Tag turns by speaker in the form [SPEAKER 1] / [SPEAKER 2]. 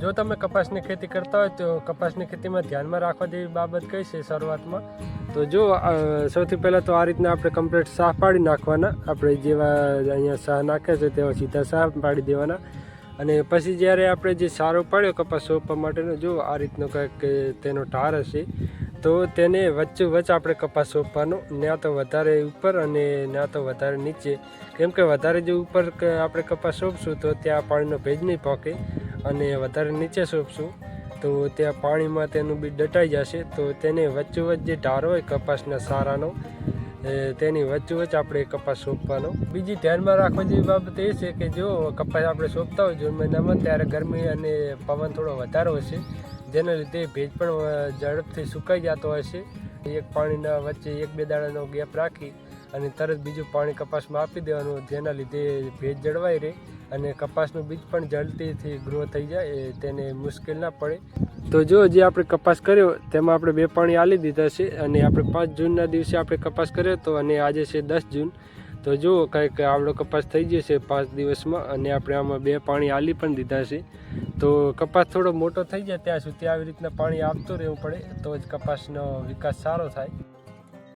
[SPEAKER 1] જો તમે કપાસની ખેતી કરતા હોય તો કપાસની ખેતીમાં ધ્યાનમાં રાખવા જેવી બાબત કઈ છે શરૂઆતમાં? તો જો સૌથી પહેલાં તો આ રીતના આપણે કમ્પ્લીટ સાફ પાડી નાખવાના. આપણે જેવા અહીંયા સાહ નાખે છે તેવા સીધા સાફ પાડી દેવાના. અને પછી જ્યારે આપણે જે સારો પાડ્યો કપાસ સોંપવા માટેનો, જો આ રીતનો કંઈક તેનો ટાર હશે તો તેને વચ્ચોવચ્ચ આપણે કપાસ સોંપવાનો. ત્યાં તો વધારે ઉપર અને ત્યાં તો વધારે નીચે, કેમ કે વધારે જો ઉપર આપણે કપાસ સોંપશું તો ત્યાં પાણીનો ભેજ નહીં પહોંચે, અને વધારે નીચે સોંપશું તો ત્યાં પાણીમાં તેનું બીજ દટાઈ જશે. તો તેને વચ્ચોવચ્ચ જે ઢાર હોય કપાસના સારાનો, તેની વચ્ચોવચ્ચ આપણે કપાસ સોંપવાનો. બીજી ધ્યાનમાં રાખવા જેવી બાબત એ છે કે જો કપાસ આપણે સોંપતા હોય જૂન મહિનામાં, ત્યારે ગરમી અને પવન થોડો વધારે હશે, જેના લીધે ભેજ પણ ઝડપથી સુકાઈ જતો હશે. એક પાણીના વચ્ચે 1-2 દાડાનો ગેપ રાખી અને તરત બીજું પાણી કપાસમાં આપી દેવાનું, જેના લીધે ભેજ જળવાઈ રહે અને કપાસનું બીજ પણ જલ્દીથી ગ્રો થઈ જાય, તેને મુશ્કેલ ના પડે. તો જો જે આપણે કપાસ કર્યો તેમાં આપણે 2 પાણી આલી દીધા છે, અને આપણે 5 જૂનના દિવસે આપણે કપાસ કર્યો હતો અને આજે છે 10 જૂન. તો જો કંઈક આવડો કપાસ થઈ જશે 5 દિવસમાં, અને આપણે આમાં 2 પાણી આલી પણ દીધા છે. તો કપાસ થોડો મોટો થઈ જાય ત્યાં સુધી આવી રીતના પાણી આપતું રહેવું પડે, તો જ કપાસનો વિકાસ સારો થાય.